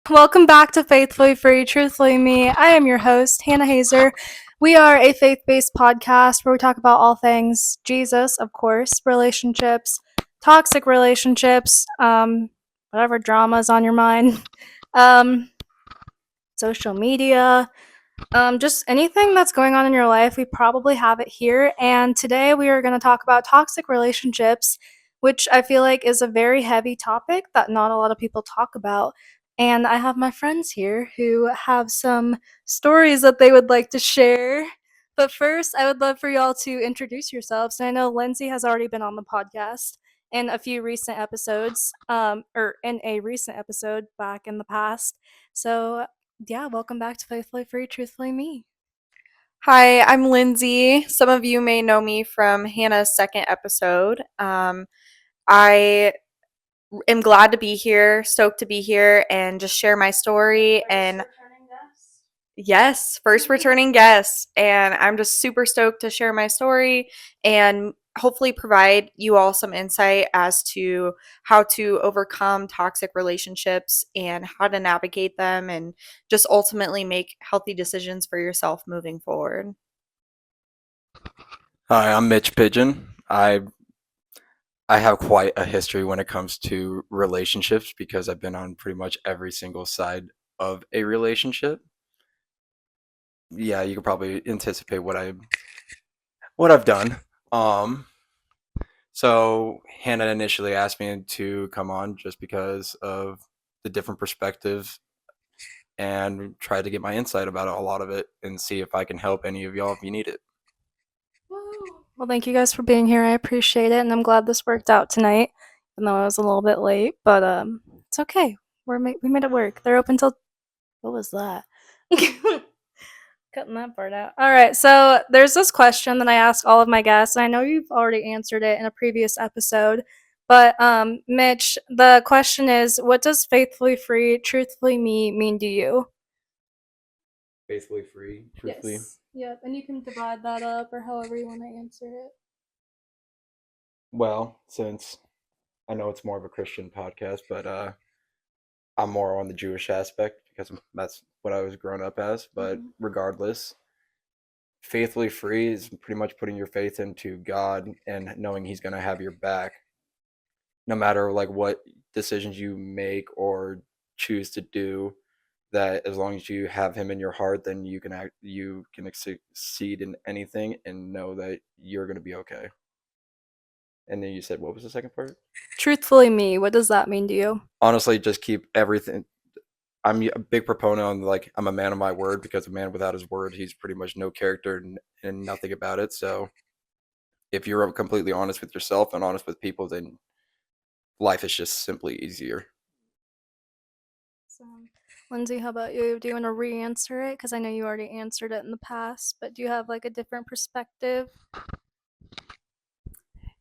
Welcome back to Faithfully Free, Truthfully Me. I am your host, Hannah Hazer. We are a faith based podcast where we talk about all things Jesus, of course, relationships, toxic relationships, whatever drama's on your mind, um, social media, just anything that's going on in your life. We probably have it here. And today we are going to talk about toxic relationships, which I feel like is a very heavy topic that not a lot of people talk about. And I have my friends here who have some stories that they would like to share. But first, I would love for y'all to introduce yourselves. And I know Lindsie has already been on the podcast in a few recent episodes, or in a recent episode back in the past. So yeah, welcome back to Faithfully Free, Truthfully Me. Hi, I'm Lindsie. Some of you may know me from Hannah's second episode. I am glad to be here, stoked to be here, and just share my story. And yes, first returning guest. And I'm just super stoked to share my story and hopefully provide you all some insight as to how to overcome toxic relationships and how to navigate them and just ultimately make healthy decisions for yourself moving forward. Hi, I'm Mitch Pigeon. I have quite a history when it comes to relationships because I've been on pretty much every single side of a relationship. Yeah, you could probably anticipate what I've done. Um, so Hannah initially asked me to come on just because of the different perspectives and try to get my insight about a lot of it and see if I can help any of y'all if you need it. Well, thank you guys for being here. I appreciate it, and I'm glad this worked out tonight, even though I was a little bit late. But it's okay. We made it work. They're open till what was that? Cutting that part out. All right. So there's this question that I ask all of my guests, and I know you've already answered it in a previous episode. But Mitch, the question is, what does faithfully free, truthfully me mean to you? Faithfully free, truthfully. Yes. Yep. And you can divide that up or however you want to answer it. Well, since I know it's more of a Christian podcast, but I'm more on the Jewish aspect because that's what I was grown up as. But regardless, faithfully free is pretty much putting your faith into God and knowing He's going to have your back, no matter like what decisions you make or choose to do. That as long as you have Him in your heart, then you can succeed in anything and know that you're going to be okay. And then you said, what was the second part? Truthfully me, what does that mean to you? Honestly, just keep everything. I'm a big proponent on like I'm a man of my word because a man without his word, he's pretty much no character and nothing about it. So if you're completely honest with yourself and honest with people, then life is just simply easier. So, Lindsie, how about you? Do you want to re-answer it? Because I know you already answered it in the past, but do you have like a different perspective?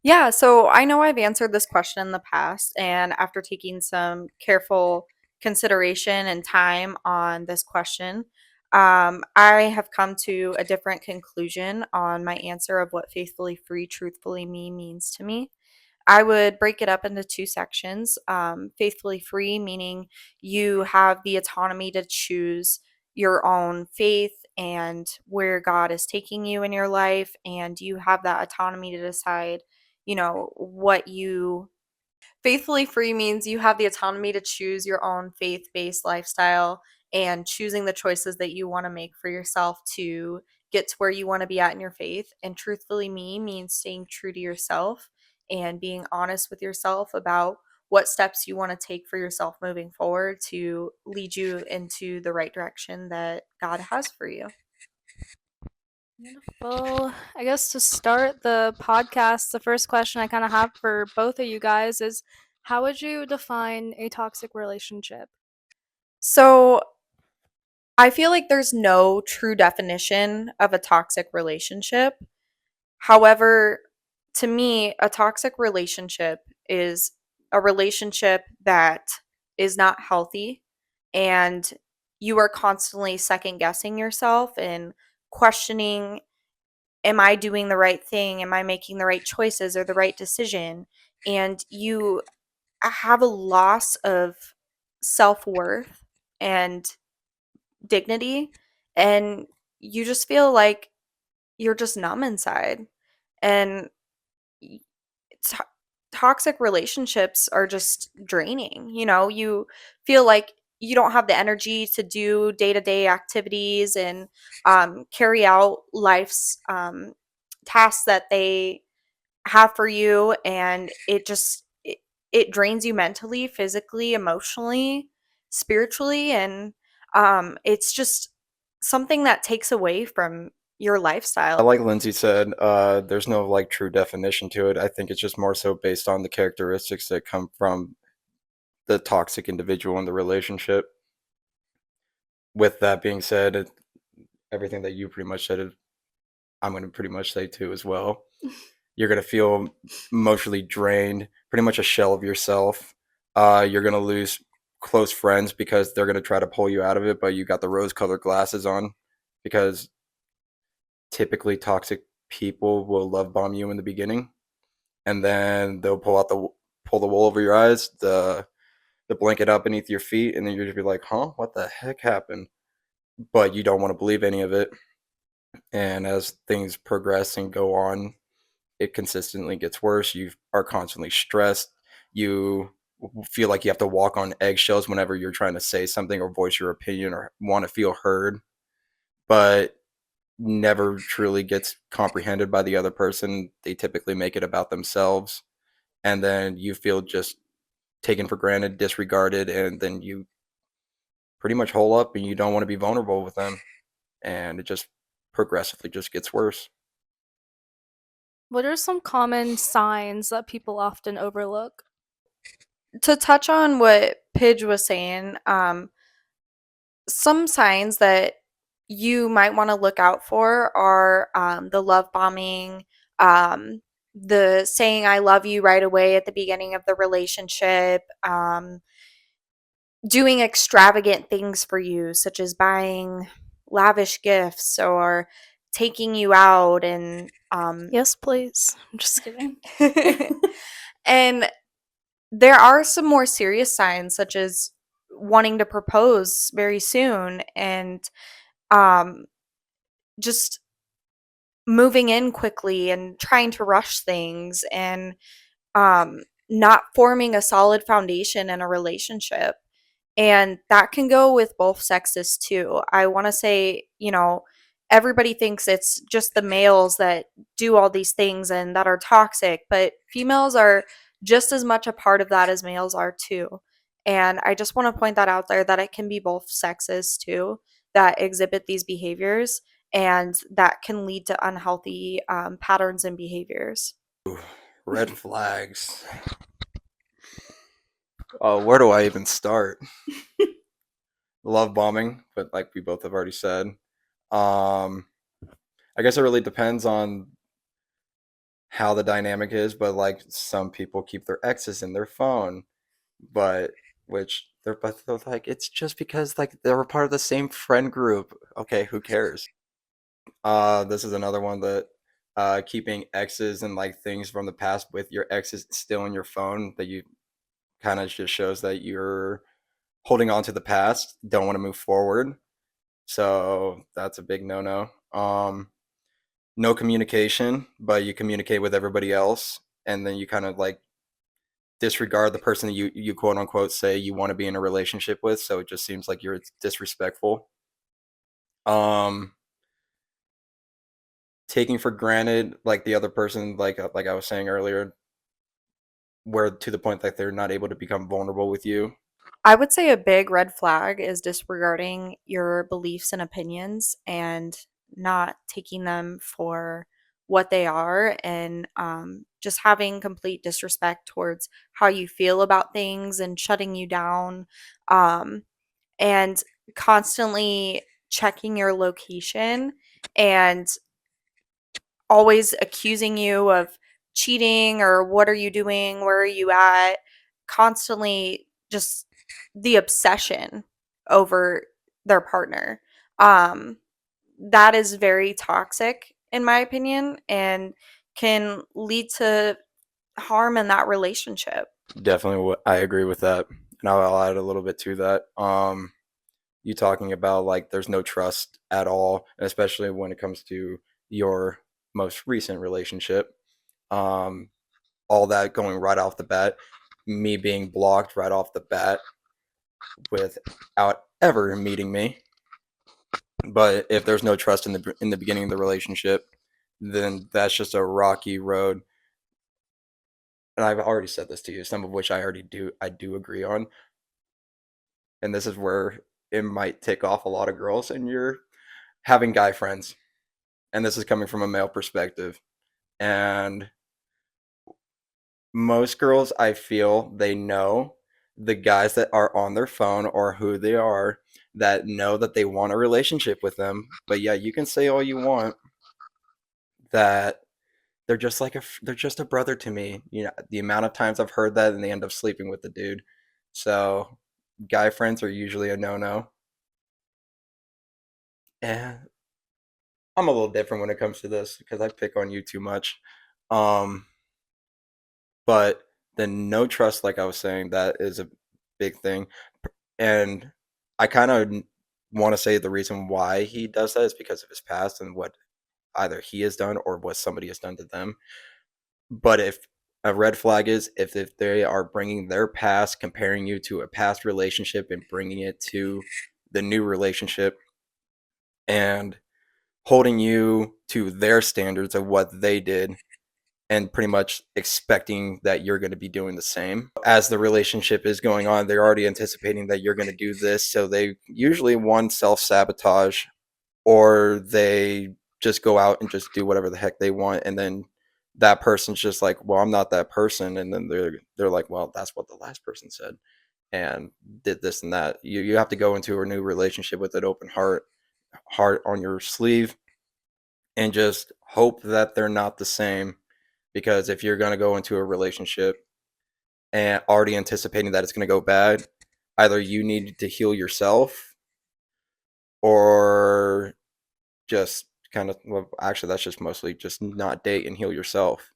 Yeah, so I know I've answered this question in the past, and after taking some careful consideration and time on this question, I have come to a different conclusion on my answer of what faithfully free, truthfully me means to me. I would break it up into two sections. Faithfully free, meaning you have the autonomy to choose your own faith and where God is taking you in your life, and you have that autonomy to decide, what you. Faithfully free means you have the autonomy to choose your own faith based lifestyle and choosing the choices that you want to make for yourself to get to where you want to be at in your faith. And truthfully, me means staying true to yourself and being honest with yourself about what steps you want to take for yourself moving forward to lead you into the right direction that God has for you. Beautiful. I guess to start the podcast, the first question I kind of have for both of you guys is how would you define a toxic relationship? So, I feel like there's no true definition of a toxic relationship. However, to me, a toxic relationship is a relationship that is not healthy, and you are constantly second guessing yourself and questioning, am I doing the right thing? Am I making the right choices or the right decision? And you have a loss of self worth and dignity, and you just feel like you're just numb inside. And to- toxic relationships are just draining. You feel like you don't have the energy to do day-to-day activities and carry out life's tasks that they have for you, and it drains you mentally, physically, emotionally, spiritually, and it's just something that takes away from your lifestyle. Like Lindsay said, there's no like true definition to it. I think it's just more so based on the characteristics that come from the toxic individual in the relationship. With that being said, everything that you pretty much said, I'm going to pretty much say too as well. You're going to feel emotionally drained, pretty much a shell of yourself. You're going to lose close friends because they're going to try to pull you out of it, but you got the rose-colored glasses on, because typically toxic people will love bomb you in the beginning, and then they'll pull the wool over your eyes, the blanket up beneath your feet, and then you're just be like, huh, what the heck happened? But you don't want to believe any of it. And as things progress and go on, it consistently gets worse. You are constantly stressed. You feel like you have to walk on eggshells whenever you're trying to say something or voice your opinion or want to feel heard, but never truly gets comprehended by the other person. They typically make it about themselves. And then you feel just taken for granted, disregarded, and then you pretty much hole up and you don't want to be vulnerable with them. And it just progressively just gets worse. What are some common signs that people often overlook? To touch on what Pidge was saying, some signs that you might want to look out for are the love bombing, the saying I love you right away at the beginning of the relationship, doing extravagant things for you, such as buying lavish gifts or taking you out and Yes, please. I'm just kidding. and there are some more serious signs, such as wanting to propose very soon and um, just moving in quickly and trying to rush things and not forming a solid foundation in a relationship. And that can go with both sexes too. I want to say, everybody thinks it's just the males that do all these things and that are toxic, but females are just as much a part of that as males are too. And I just want to point that out there, that it can be both sexes too that exhibit these behaviors, and that can lead to unhealthy patterns and behaviors. Red flags. Where do I even start? Love bombing, but like we both have already said. I guess it really depends on how the dynamic is, but like some people keep their exes in their phone, but they're like, it's just because like they were part of the same friend group. Okay, who cares? This is another one that keeping exes and like things from the past with your exes still in your phone, that you kind of just shows that you're holding on to the past, don't want to move forward. So that's a big no-no. No communication, but you communicate with everybody else, and then you kind of like disregard the person that you quote unquote say you want to be in a relationship with. So it just seems like you're disrespectful. Um, Taking for granted like the other person, like I was saying earlier, where to the point that they're not able to become vulnerable with you. I would say a big red flag is disregarding your beliefs and opinions and not taking them for what they are, and just having complete disrespect towards how you feel about things and shutting you down, um, and constantly checking your location and always accusing you of cheating or what are you doing, where are you at, constantly just the obsession over their partner. Um, that is very toxic, in my opinion, and can lead to harm in that relationship. Definitely, I agree with that, and I'll add a little bit to that. you talking about like there's no trust at all, especially when it comes to your most recent relationship. Um, all that going right off the bat, me being blocked right off the bat without ever meeting me. But if there's no trust in the beginning of the relationship, then that's just a rocky road. And I've already said this to you, some of which I do agree on. And this is where it might tick off a lot of girls, and you're having guy friends. And this is coming from a male perspective. And most girls, I feel, they know the guys that are on their phone or who they are, that know that they want a relationship with them. But yeah, you can say all you want that they're just they're just a brother to me. You know, the amount of times I've heard that and they end up sleeping with the dude. So guy friends are usually a no-no. And I'm a little different when it comes to this because I pick on you too much. Um, but the no trust, like I was saying, that is a big thing. And I kind of want to say the reason why he does that is because of his past and what either he has done or what somebody has done to them. But if a red flag is if they are bringing their past, comparing you to a past relationship and bringing it to the new relationship and holding you to their standards of what they did and pretty much expecting that you're going to be doing the same. As the relationship is going on, they're already anticipating that you're going to do this. So they usually one self sabotage or they just go out and just do whatever the heck they want. And then that person's just like, well, I'm not that person. And then they're like, well, that's what the last person said and did this and that. You have to go into a new relationship with an open heart on your sleeve, and just hope that they're not the same. Because if you're going to go into a relationship and already anticipating that it's going to go bad, either you need to heal yourself or just kind of, well, actually, that's just mostly just not date and heal yourself.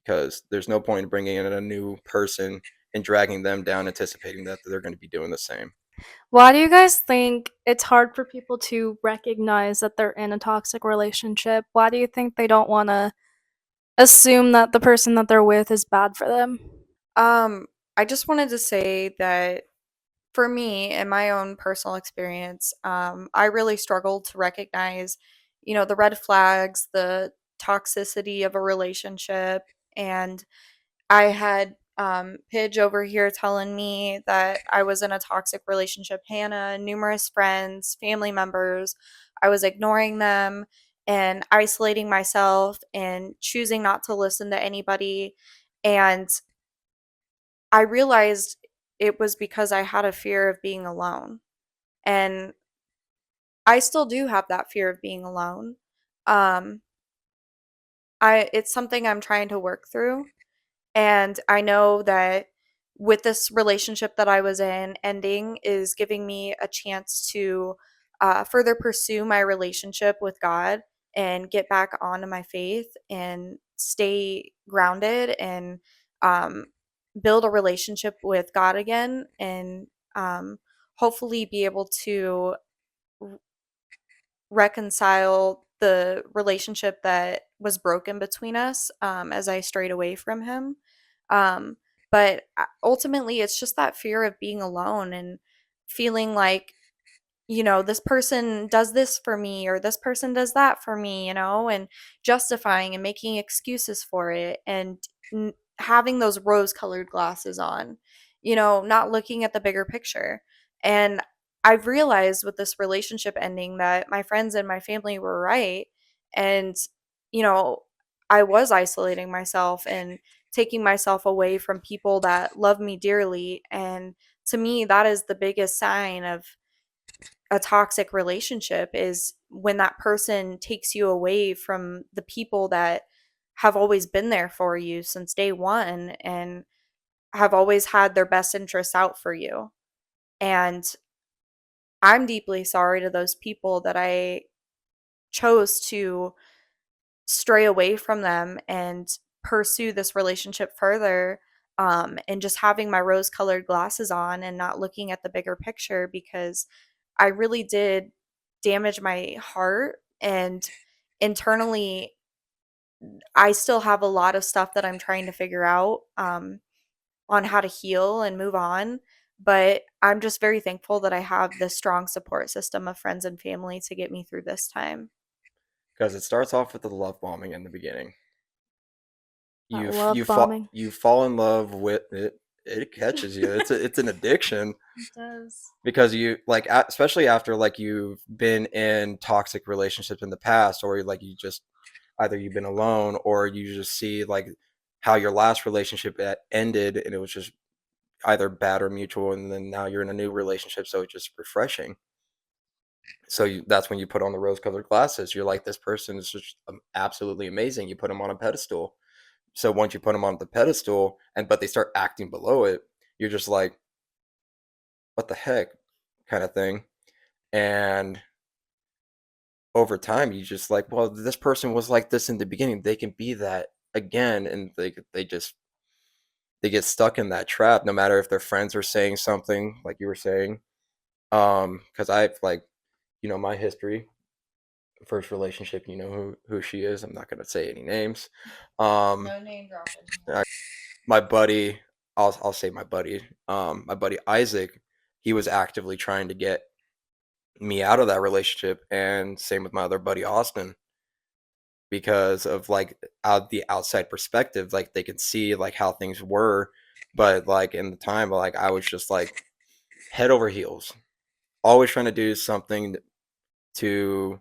Because there's no point in bringing in a new person and dragging them down, anticipating that they're going to be doing the same. Why do you guys think it's hard for people to recognize that they're in a toxic relationship? Why do you think they don't want to assume that the person that they're with is bad for them? I just wanted to say that for me, in my own personal experience, I really struggled to recognize, the red flags, the toxicity of a relationship. And I had Pidge over here telling me that I was in a toxic relationship. Hannah, numerous friends, family members. I was ignoring them and isolating myself and choosing not to listen to anybody. And I realized it was because I had a fear of being alone. And I still do have that fear of being alone. Um, it's something I'm trying to work through. And I know that with this relationship that I was in ending is giving me a chance to further pursue my relationship with God and get back onto my faith and stay grounded and um, build a relationship with God again and hopefully be able to reconcile the relationship that was broken between us as I strayed away from him. Um, but ultimately, it's just that fear of being alone and feeling like, this person does this for me or this person does that for me, and justifying and making excuses for it and having those rose colored glasses on, not looking at the bigger picture. And I've realized with this relationship ending that my friends and my family were right. And, you know, I was isolating myself and taking myself away from people that love me dearly. And to me, that is the biggest sign of a toxic relationship is when that person takes you away from the people that have always been there for you since day one and have always had their best interests out for you. And I'm deeply sorry to those people that I chose to stray away from them and pursue this relationship further, and just having my rose colored glasses on and not looking at the bigger picture because I really did damage my heart, and internally I still have a lot of stuff that I'm trying to figure out on how to heal and move on. But I'm just very thankful that I have this strong support system of friends and family to get me through this time. Because it starts off with the love bombing in the beginning. Love bombing. You fall in love with it. It catches you. It's an addiction. It does. Because you like especially after like you've been in toxic relationships in the past, or like you just either you've been alone, or you just see like how your last relationship ended and it was just either bad or mutual, and then now you're in a new relationship, so it's just refreshing. So that's when you put on the rose-colored glasses. You're like, this person is just absolutely amazing. You put them on a pedestal. So once you put them on the pedestal, but they start acting below it, you're just like, what the heck, kind of thing. And over time, you just like, well, this person was like this in the beginning. They can be that again, and they get stuck in that trap. No matter if their friends are saying something, like you were saying, because I've like, my history, first relationship, who she is. I'm not gonna say any names. No name dropping. My buddy, I'll say my buddy Isaac, he was actively trying to get me out of that relationship, and same with my other buddy Austin, because of like the outside perspective, like they could see like how things were, but like in the time, like I was just like head over heels, always trying to do something to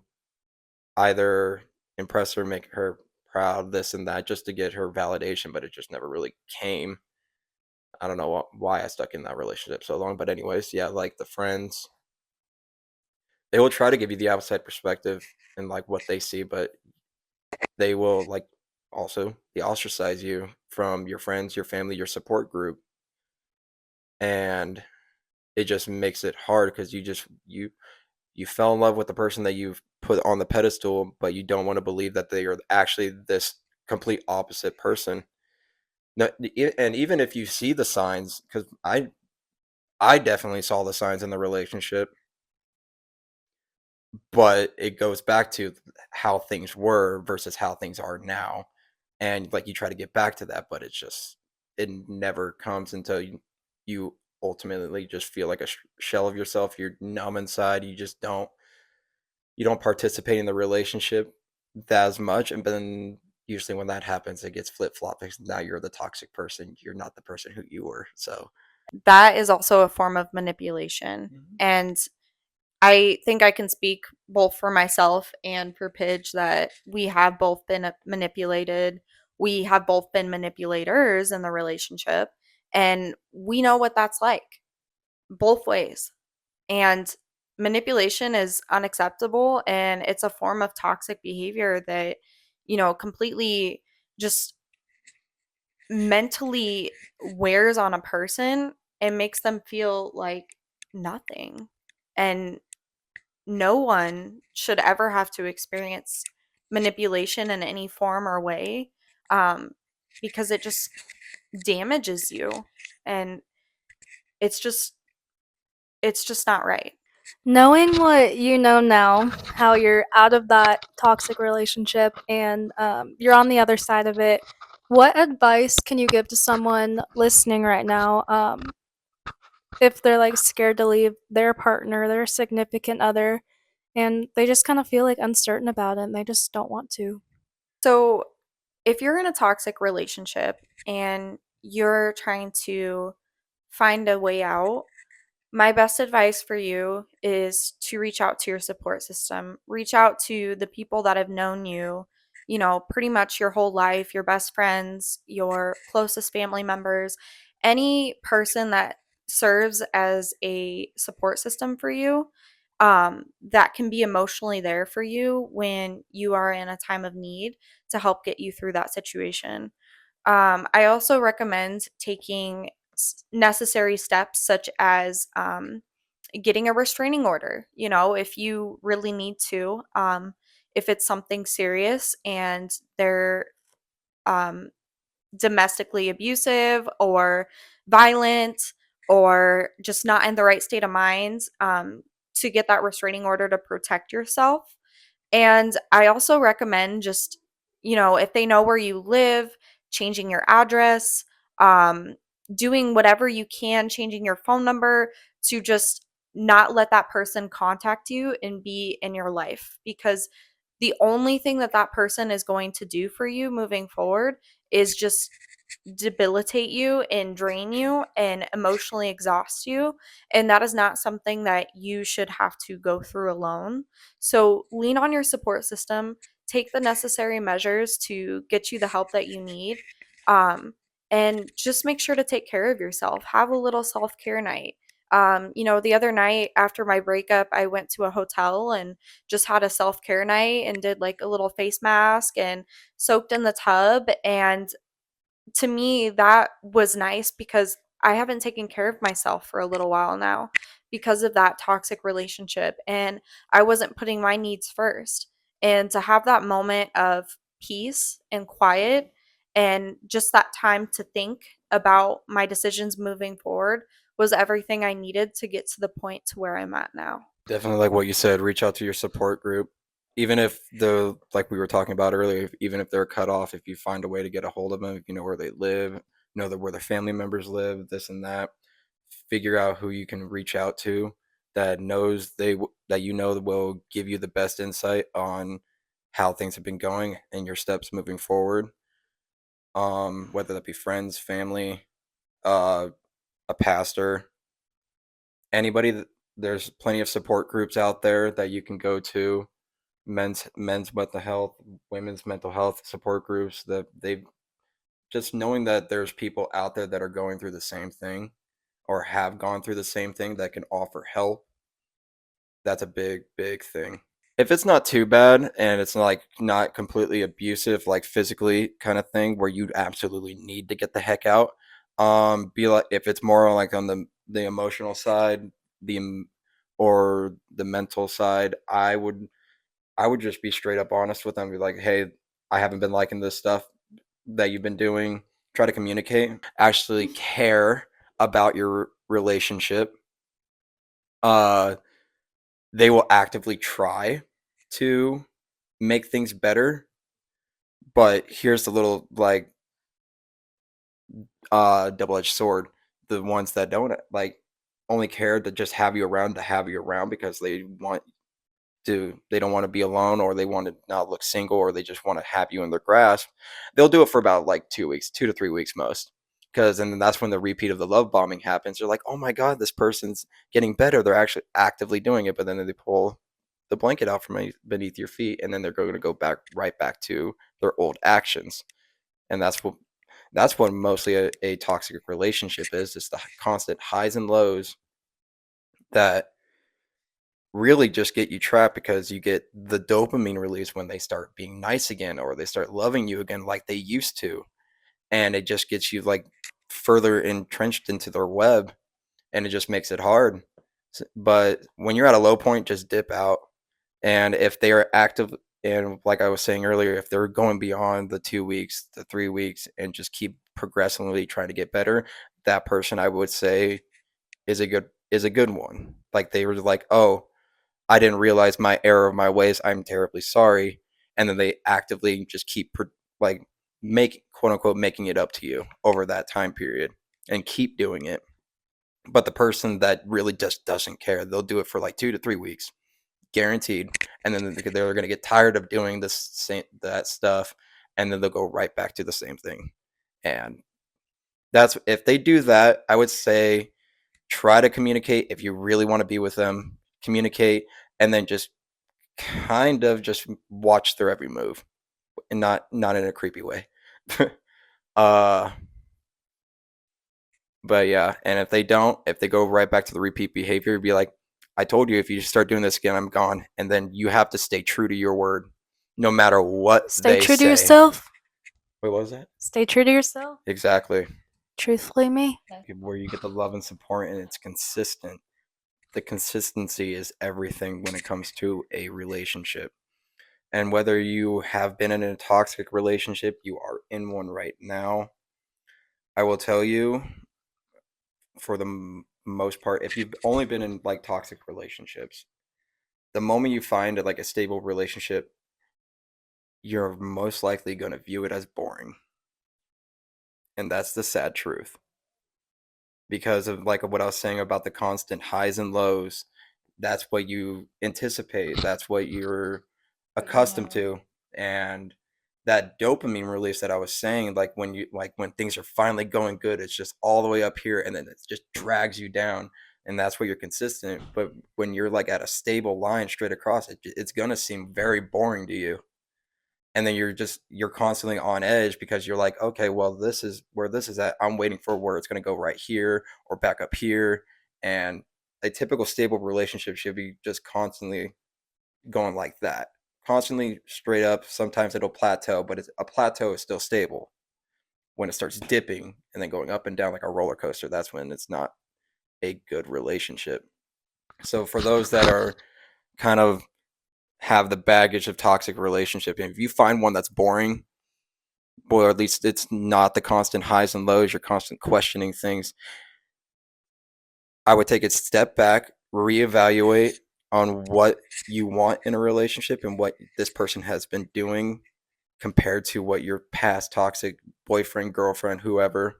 either impress her, make her proud, this and that, just to get her validation, but it just never really came. I don't know why I stuck in that relationship so long, but anyways, yeah, like the friends, they will try to give you the outside perspective and like what they see, but they will like also they ostracize you from your friends, your family, your support group, and it just makes it hard because you fell in love with the person that you've put on the pedestal, but you don't want to believe that they are actually this complete opposite person. No, and even if you see the signs, because I definitely saw the signs in the relationship, but it goes back to how things were versus how things are now, and like you try to get back to that, but it never comes until you ultimately just feel like a shell of yourself. You're numb inside. You don't participate in the relationship that as much, and then usually when that happens, it gets flip flop because now you're the toxic person. You're not the person who you were. So That is also a form of manipulation. Mhm. And I think I can speak both for myself and for Pidge that we have both been manipulated. We have both been manipulators in the relationship, and we know what that's like both ways. And manipulation is unacceptable, and it's a form of toxic behavior that, completely just mentally wears on a person and makes them feel like nothing. And no one should ever have to experience manipulation in any form or way, um, because it just damages you, and it's just it's just not right. Knowing what you know now, how you're out of that toxic relationship and you're on the other side of it, what advice can you give to someone listening right now if they're like scared to leave their partner, their significant other, and they just kind of feel like uncertain about it and they just don't want to? So, if you're in a toxic relationship and you're trying to find a way out, my best advice for you is to reach out to your support system. Reach out to the people that have known you, pretty much your whole life, your best friends, your closest family members, any person that serves as a support system for you, that can be emotionally there for you when you are in a time of need to help get you through that situation. I also recommend taking necessary steps such as getting a restraining order, if you really need to. If it's something serious and they're um, domestically abusive or violent or just not in the right state of mind, to get that restraining order to protect yourself. And I also recommend just, if they know where you live, changing your address, um, doing whatever you can, changing your phone number to just not let that person contact you and be in your life, because the only thing that that person is going to do for you moving forward is just debilitate you and drain you and emotionally exhaust you. And that is not something that you should have to go through alone. So lean on your support system, take the necessary measures to get you the help that you need. And just make sure to take care of yourself. Have a little self care night. The other night after my breakup, I went to a hotel and just had a self care night and did like a little face mask and soaked in the tub. And to me, that was nice because I haven't taken care of myself for a little while now because of that toxic relationship. And I wasn't putting my needs first. And to have that moment of peace and quiet and just that time to think about my decisions moving forward was everything I needed to get to the point to where I'm at now. Definitely, like what you said, reach out to your support group. Even if like we were talking about earlier, even if they're cut off, if you find a way to get a hold of them, if you know where they live, where their family members live, this and that, figure out who you can reach out to that knows that will give you the best insight on how things have been going and your steps moving forward. Whether that be friends, family, uh, a pastor, anybody. There's plenty of support groups out there that you can go to. Men's mental health, women's mental health support groups. That they just knowing that there's people out there that are going through the same thing or have gone through the same thing that can offer help. That's a big thing. If it's not too bad and it's like not completely abusive, like physically kind of thing where you absolutely need to get the heck out, be like, if it's more like on the emotional side, or the mental side, I would just be straight up honest with them, be like, hey, I haven't been liking this stuff that you've been doing. Try to communicate, actually care about your relationship. They will actively try to make things better, but here's the little like double-edged sword. The ones that don't like only care to just have you around because they don't want to be alone, or they want to not look single, or they just want to have you in their grasp. They'll do it for about like 2 weeks, 2 to 3 weeks most. And then that's when the repeat of the love bombing happens. They're like, oh my God, this person's getting better. They're actually actively doing it. But then they pull the blanket out from beneath your feet, and then they're going to go right back to their old actions. And that's what mostly a toxic relationship is. It's the constant highs and lows that really just get you trapped, because you get the dopamine release when they start being nice again, or they start loving you again like they used to. And it just gets you like further entrenched into their web, and it just makes it hard. But when you're at a low point, just dip out. And if they are active, and like I was saying earlier, if they're going beyond the 2 weeks, the 3 weeks, and just keep progressively trying to get better, that person, I would say, is a good one. Like, they were like, oh, I didn't realize my error of my ways. I'm terribly sorry. And then they actively just keep like quote unquote making it up to you over that time period and keep doing it. But the person that really just doesn't care, they'll do it for like 2 to 3 weeks, guaranteed. And then they're going to get tired of doing that stuff, and then they'll go right back to the same thing. And if they do that, I would say try to communicate. If you really want to be with them, communicate, and then just kind of just watch their every move, and not in a creepy way. uh but yeah, and if they go right back to the repeat behavior, be like, I told you, if you start doing this again, I'm gone. And then you have to stay true to your word no matter what Stay they true to say. yourself. Wait, what was that? Stay true to yourself. Exactly. Truthfully, me. Where you get the love and support, and it's consistent. The consistency is everything when it comes to a relationship. And whether you have been in a toxic relationship, you are in one right now, I will tell you, for the most part, if you've only been in like toxic relationships, the moment you find like a stable relationship, you're most likely going to view it as boring. And that's the sad truth. Because of like what I was saying about the constant highs and lows, that's what you anticipate, that's what you're accustomed to. And that dopamine release that I was saying, like when things are finally going good, it's just all the way up here and then it just drags you down, and that's where you're consistent. But when you're like at a stable line straight across, it's gonna seem very boring to you, and then you're constantly on edge because you're like, okay, well, this is where this is at, I'm waiting for where it's going to go right here or back up here. And a typical stable relationship should be just constantly going like that, constantly straight up. Sometimes it'll plateau, but a plateau is still stable. When it starts dipping and then going up and down like a roller coaster, that's when it's not a good relationship. So for those that are kind of have the baggage of toxic relationship, and if you find one that's boring, or at least it's not the constant highs and lows, you're constant questioning things, I would take a step back, reevaluate on what you want in a relationship and what this person has been doing compared to what your past toxic boyfriend, girlfriend, whoever,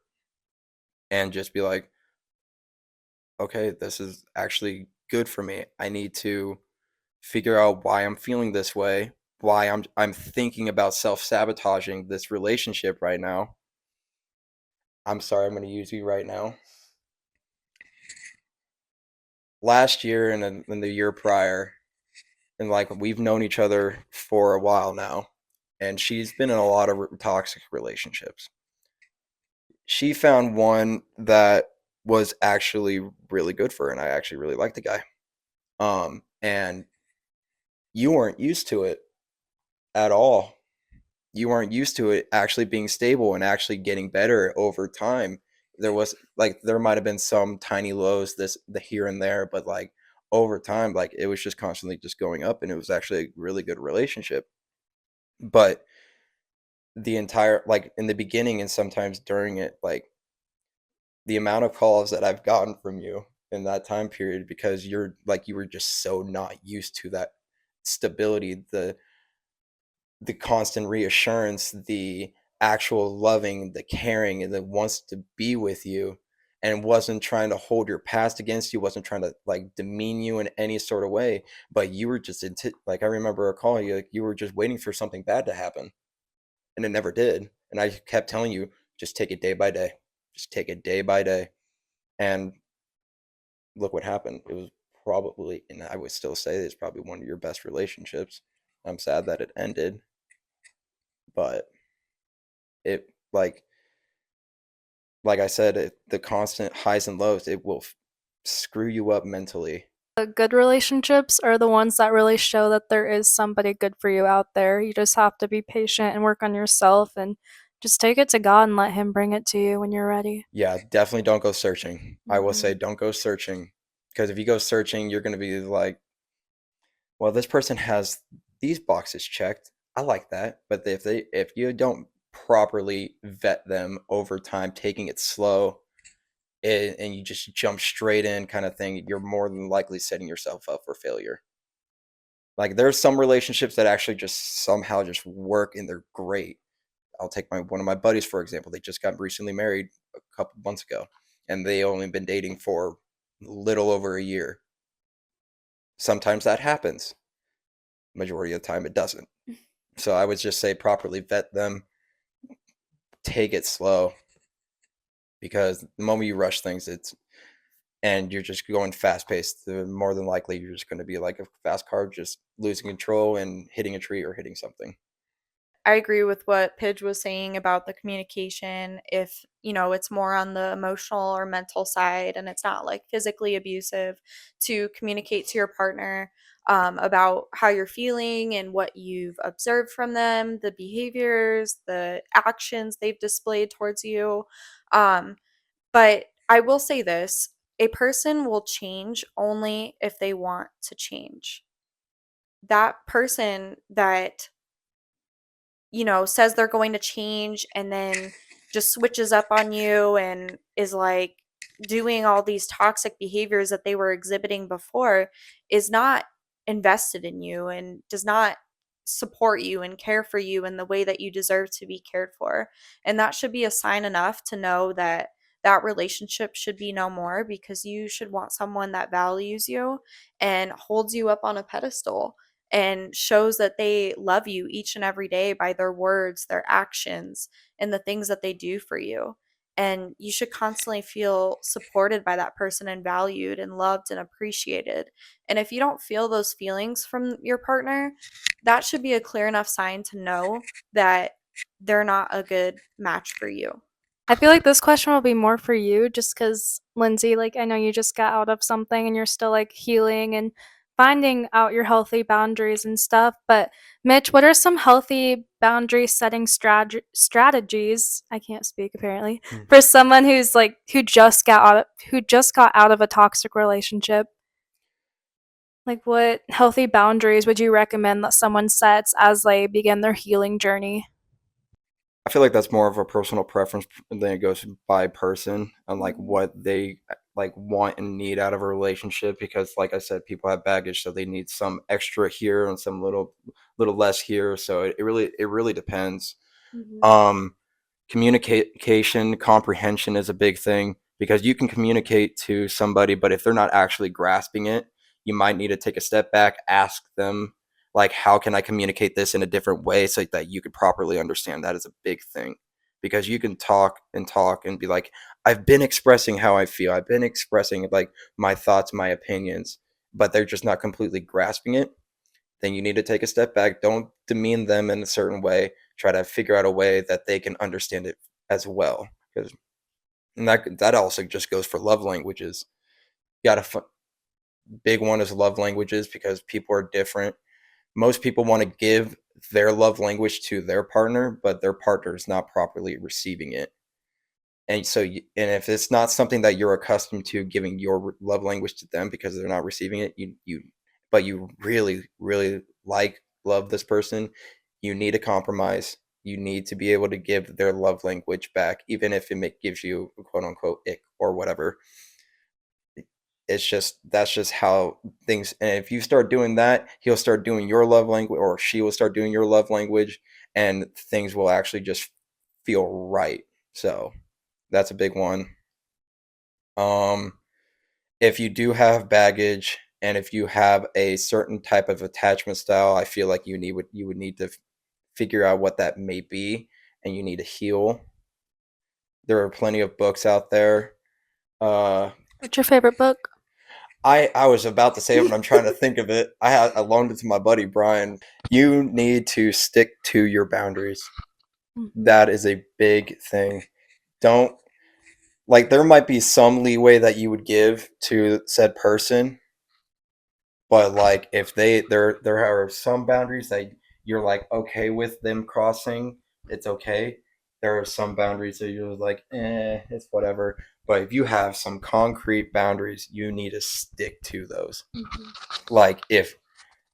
and just be like, okay, this is actually good for me. I need to figure out why I'm feeling this way, why I'm thinking about self-sabotaging this relationship right now. I'm sorry, I'm going to use you right now. Last year and the year prior, and like we've known each other for a while now, and she's been in a lot of toxic relationships. She found one that was actually really good for her, and I actually really liked the guy. And you weren't used to it at all. You weren't used to it actually being stable and actually getting better over time. There might have been some tiny lows the here and there, but like over time, like it was just constantly just going up, and it was actually a really good relationship. But the entire, like in the beginning and sometimes during it, like the amount of calls that I've gotten from you in that time period, because you were just so not used to that stability, the constant reassurance, the actual loving, the caring, and that wants to be with you, and wasn't trying to hold your past against you, wasn't trying to like demean you in any sort of way, but you were just like I remember a call you, like you were just waiting for something bad to happen, and it never did. And I kept telling you, just take it day by day, just take it day by day, and look what happened. It was probably, and I would still say it's probably one of your best relationships. I'm sad that it ended, but it like I said, the constant highs and lows, it will screw you up mentally. The good relationships are the ones that really show that there is somebody good for you out there. You just have to be patient and work on yourself and just take it to God and let Him bring it to you when you're ready. Yeah, definitely don't go searching. I will say Mhm. don't go searching, because if you go searching, you're going to be like, well, this person has these boxes checked. I like that. But if you don't properly vet them over time, taking it slow, and you just jump straight in kind of thing, you're more than likely setting yourself up for failure. Like there's some relationships that actually just somehow just work and they're great. I'll take one of my buddies for example. They just got recently married a couple months ago, and they only been dating for little over a year. Sometimes that happens. Majority of the time it doesn't. So I would just say properly vet them, take it slow, because the moment you rush things, and you're just going fast paced, the more than likely you're just going to be like a fast car, just losing control and hitting a tree or hitting something. I agree with what Pidge was saying about the communication. If, it's more on the emotional or mental side and it's not like physically abusive, to communicate to your partner about how you're feeling and what you've observed from them, the behaviors, the actions they've displayed towards you. Um, but I will say this, a person will change only if they want to change. That person that says they're going to change and then just switches up on you and is like doing all these toxic behaviors that they were exhibiting before is not invested in you and does not support you and care for you in the way that you deserve to be cared for. And that should be a sign enough to know that that relationship should be no more, because you should want someone that values you and holds you up on a pedestal and shows that they love you each and every day by their words, their actions, and the things that they do for you. And you should constantly feel supported by that person and valued and loved and appreciated. And if you don't feel those feelings from your partner, that should be a clear enough sign to know that they're not a good match for you. I feel like this question will be more for you just because, Lindsie, like, I know you just got out of something and you're still, like, healing and finding out your healthy boundaries and stuff. But, Mitch, what are some healthy boundary setting strategies? I can't speak apparently. For someone who's like who just got out of a toxic relationship. Like, what healthy boundaries would you recommend that someone sets as they begin their healing journey? I feel like that's more of a personal preference than it goes by person and like what they like want and need out of a relationship, because like I said, people have baggage, so they need some extra here and some little less here. So it really depends. Mhm. Communication comprehension is a big thing, because you can communicate to somebody, but if they're not actually grasping it, you might need to take a step back, ask them like, how can I communicate this in a different way so that you could properly understand. That is a big thing, because you can talk and be like, I've been expressing how I feel, I've been expressing like my thoughts, my opinions, but they're just not completely grasping it. Then you need to take a step back. Don't demean them in a certain way. Try to figure out a way that they can understand it as well. Because and that also just goes for love languages. You got a big one is love languages, because people are different. Most people want to give their love language to their partner, but their partner is not properly receiving it. And so, and if it's not something that you're accustomed to giving your love language to them because they're not receiving it, but you really, really love this person, you need a compromise. You need to be able to give their love language back, even if gives you quote unquote ick or whatever. That's just how things. And if you start doing that, he'll start doing your love language, or she will start doing your love language, and things will actually just feel right. So that's a big one. Um, if you do have baggage and if you have a certain type of attachment style, I feel like you would need to figure out what that may be, and you need to heal. There are plenty of books out there. What's your favorite book? I was about to say it, but I'm trying to think of it. I loaned it to my buddy Brian. You need to stick to your boundaries. Mhm. That is a big thing. Don't like there might be some leeway that you would give to said person, but like if there are some boundaries that you're like okay with them crossing, it's okay. There are some boundaries that you're like, it's whatever. But if you have some concrete boundaries, you need to stick to those. Like if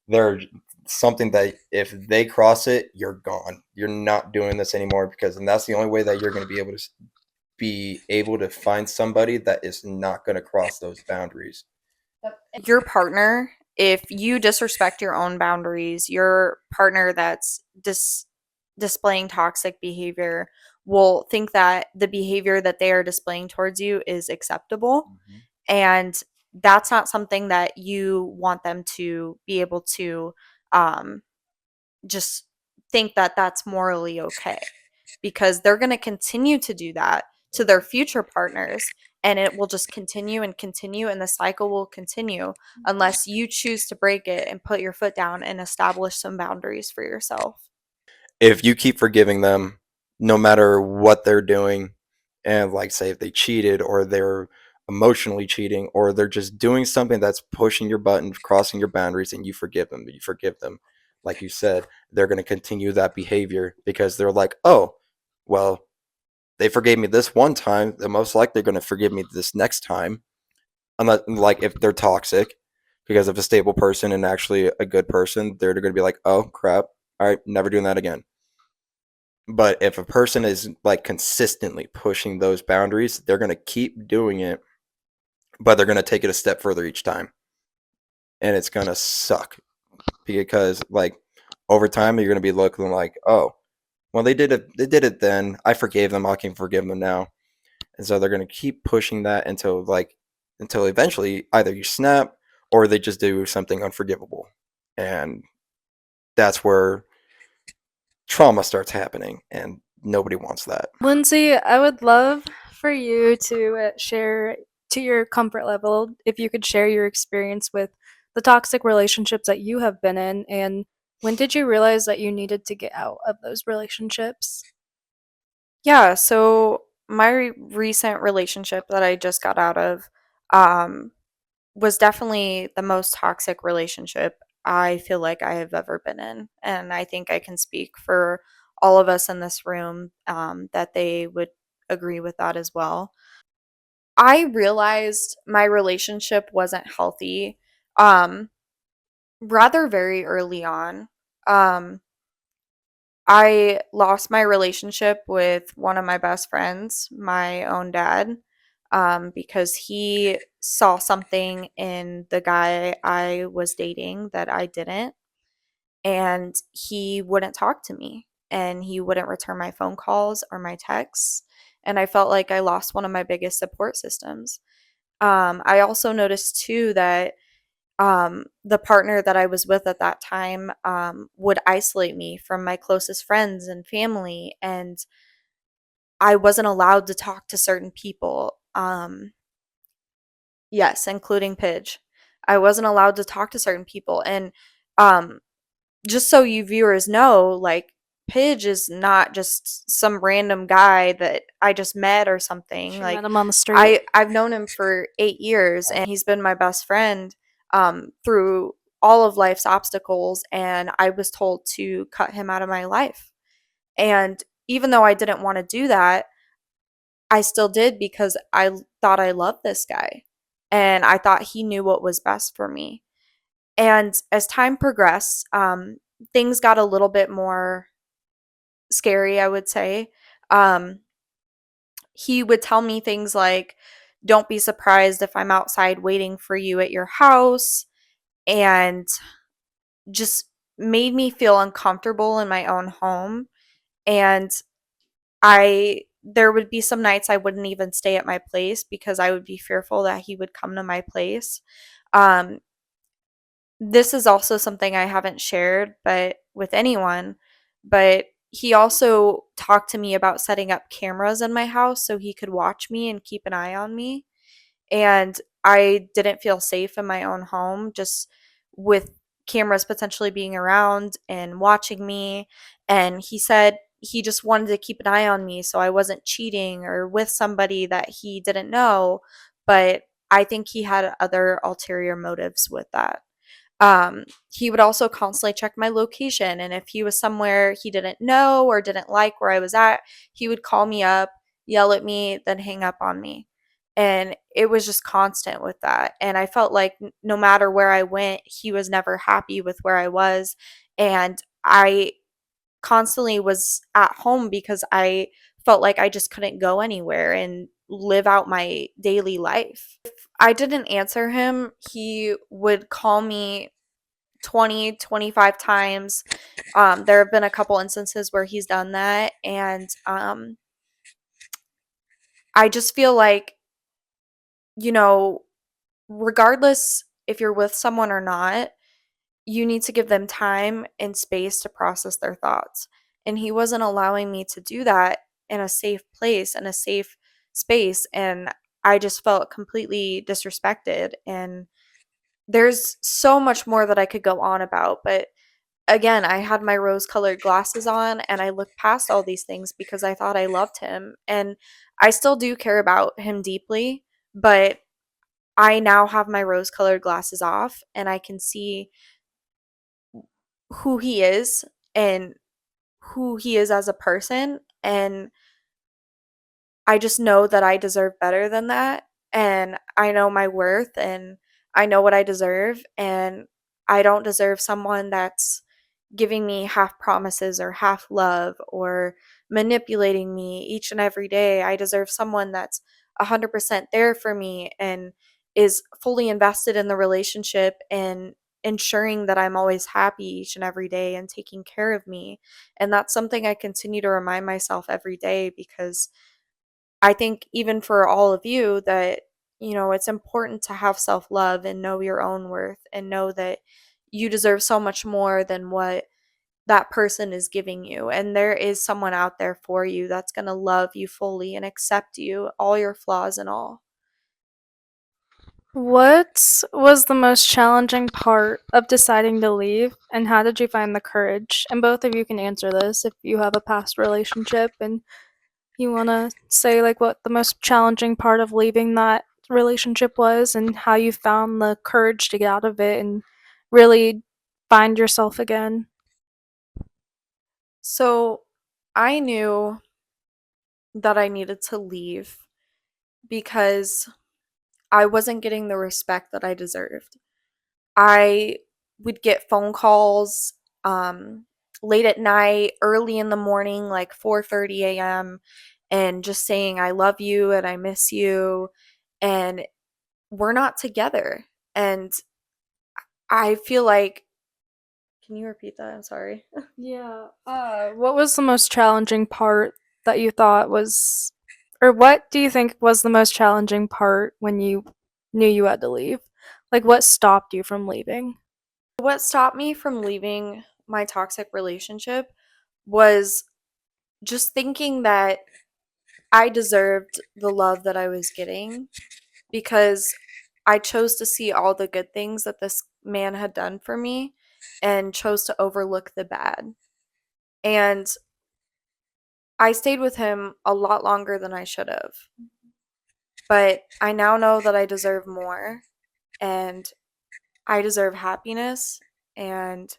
they're something that if they cross it, you're gone. You're not doing this anymore, because and that's the only way that you're going to be able to find somebody that is not going to cross those boundaries. Your partner, if you disrespect your own boundaries, your partner that's displaying toxic behavior will think that the behavior that they are displaying towards you is acceptable. Mm-hmm. And that's not something that you want them to be able to um, just think that that's morally okay, because they're going to continue to do that to their future partners, and it will just continue and continue, and the cycle will continue unless you choose to break it and put your foot down and establish some boundaries for yourself. If you keep forgiving them, no matter what they're doing, and like say if they cheated or they're emotionally cheating or they're just doing something that's pushing your button, crossing your boundaries, and you forgive them, like you said, they're going to continue that behavior because they're like, oh, well, they forgave me this one time, they're most likely going to forgive me this next time. Unless, like, if they're toxic, because if a stable person and actually a good person, they're going to be like, oh crap, all right, never doing that again. But if a person is like consistently pushing those boundaries, they're going to keep doing it but they're going to take it a step further each time. And it's going to suck because like over time you're going to be looking like, oh, well they did it then. I forgave them. I can forgive them now. And so they're going to keep pushing that until eventually either you snap or they just do something unforgivable. And that's where trauma starts happening, and nobody wants that. Lindsie, I would love for you to share to your comfort level if you could share your experience with the toxic relationships that you have been in, and when did you realize that you needed to get out of those relationships? Yeah, so my recent relationship that I just got out of um, was definitely the most toxic relationship I feel like I have ever been in. And I think I can speak for all of us in this room that they would agree with that as well. I realized my relationship wasn't healthy um, rather very early on. Um, I lost my relationship with one of my best friends, my own dad, because he saw something in the guy I was dating that I didn't, and he wouldn't talk to me, and he wouldn't return my phone calls or my texts, and I felt like I lost one of my biggest support systems. I also noticed too that the partner that I was with at that time would isolate me from my closest friends and family, and I wasn't allowed to talk to certain people. Yes, including Pidge. I wasn't allowed to talk to certain people, and um, just so you viewers know, like Pidge is not just some random guy that I just met or something. She Like met him on the street. I've known him for 8 years, and he's been my best friend through all of life's obstacles. And I was told to cut him out of my life. And even though I didn't want to do that, I still did because I thought I loved this guy, and I thought he knew what was best for me. And as time progressed, things got a little bit more scary, I would say. Um, he would tell me things like, "Don't be surprised if I'm outside waiting for you at your house," and just made me feel uncomfortable in my own home. And there would be some nights I wouldn't even stay at my place because I would be fearful that he would come to my place. Um, this is also something I haven't shared but with anyone, but he also talked to me about setting up cameras in my house so he could watch me and keep an eye on me. And I didn't feel safe in my own home just with cameras potentially being around and watching me. And he said he just wanted to keep an eye on me so I wasn't cheating or with somebody that he didn't know. But I think he had other ulterior motives with that. He would also constantly check my location, and if he was somewhere he didn't know or didn't like where I was at, he would call me up, yell at me, then hang up on me. And it was just constant with that. And I felt like no matter where I went, he was never happy with where I was. And I constantly was at home because I felt like I just couldn't go anywhere and live out my daily life. If I didn't answer him, he would call me 20, 25 times. There have been a couple instances where he's done that. And I just feel like, you know, regardless if you're with someone or not, you need to give them time and space to process their thoughts. And he wasn't allowing me to do that in a safe place, in a safe space. And I just felt completely disrespected. And there's so much more that I could go on about. But again, I had my rose colored glasses on and I looked past all these things because I thought I loved him. And I still do care about him deeply. But I now have my rose colored glasses off and I can see who he is and who he is as a person. And I just know that I deserve better than that. And I know my worth and I know what I deserve. And I don't deserve someone that's giving me half promises or half love or manipulating me each and every day. I deserve someone that's 100% there for me and is fully invested in the relationship and ensuring that I'm always happy each and every day and taking care of me. And that's something I continue to remind myself every day, because I think even for all of you that, it's important to have self-love and know your own worth and know that you deserve so much more than what that person is giving you. And there is someone out there for you that's going to love you fully and accept you, all your flaws and all. What was the most challenging part of deciding to leave, and how did you find the courage? And both of you can answer this if you have a past relationship and you want to say like what the most challenging part of leaving that relationship was and how you found the courage to get out of it and really find yourself again. So I knew that I needed to leave because I wasn't getting the respect that I deserved. I would get phone calls late at night, early in the morning, like 4:30 a.m., and just saying, I love you and I miss you, and we're not together. And I feel like, can you repeat that? I'm sorry. Yeah. What was the most challenging part that you thought was, or what do you think was the most challenging part when you knew you had to leave? Like, what stopped you from leaving? What stopped me from leaving my toxic relationship was just thinking that I deserved the love that I was getting, because I chose to see all the good things that this man had done for me and chose to overlook the bad. And I stayed with him a lot longer than I should have. But I now know that I deserve more, and I deserve happiness, and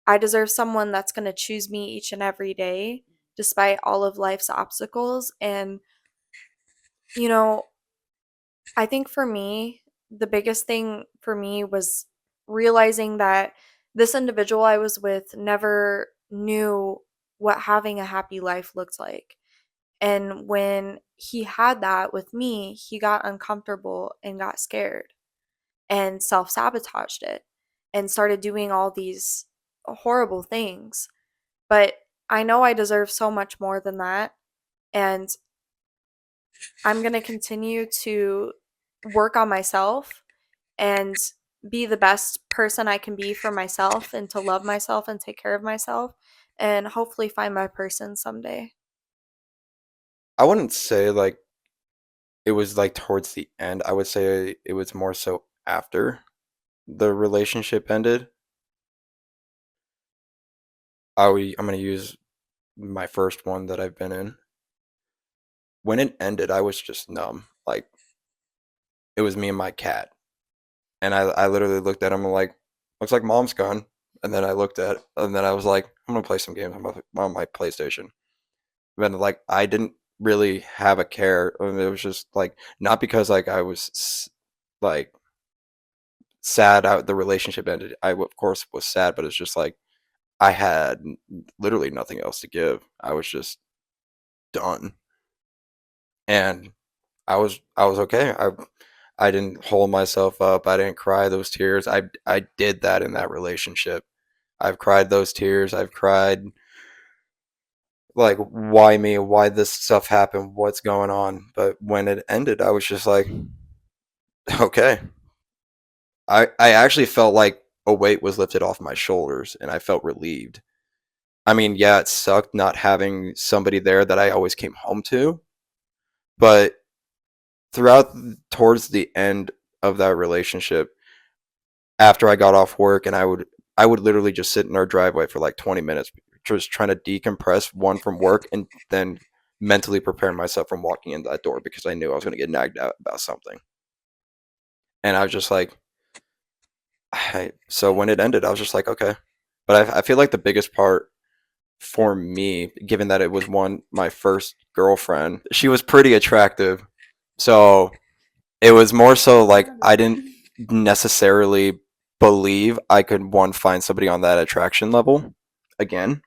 I deserve someone that's going to choose me each and every day despite all of life's obstacles. And, you know, I think for me, the biggest thing for me was realizing that this individual I was with never knew what having a happy life looked like. And when he had that with me, he got uncomfortable and got scared and self sabotaged it and started doing all these horrible things. But I know I deserve so much more than that. And I'm going to continue to work on myself and be the best person I can be for myself, and to love myself and take care of myself, and hopefully find my person someday. I wouldn't say like it was like towards the end. I would say it was more so after the relationship ended. I'm gonna use my first one that I've been in. When it ended, I was just numb. Like it was me and my cat, and I literally looked at him and like, looks like mom's gone. And then I looked at, and then I was like, I'm gonna play some games on my PlayStation. But like I didn't really have a care. I mean, it was just like not because like I was like sad out the relationship ended. I of course was sad, but it's just like I had literally nothing else to give. I was just done, and I was okay. I didn't hold myself up. I didn't cry those tears. I did that in that relationship. I've cried those tears. I've cried like why me? Why this stuff happened? What's going on? But when it ended, I was just like, okay. I actually felt like a weight was lifted off my shoulders and I felt relieved. I mean, yeah, it sucked not having somebody there that I always came home to, but throughout towards the end of that relationship, after I got off work and I would literally just sit in our driveway for like 20 minutes just trying to decompress one from work and then mentally prepare myself from walking in that door because I knew I was going to get nagged out about something. And I was just like, so when it ended, I was just like, okay. But I feel like the biggest part for me, given that it was my first girlfriend, she was pretty attractive. So it was more so like I didn't necessarily believe I could find somebody on that attraction level again.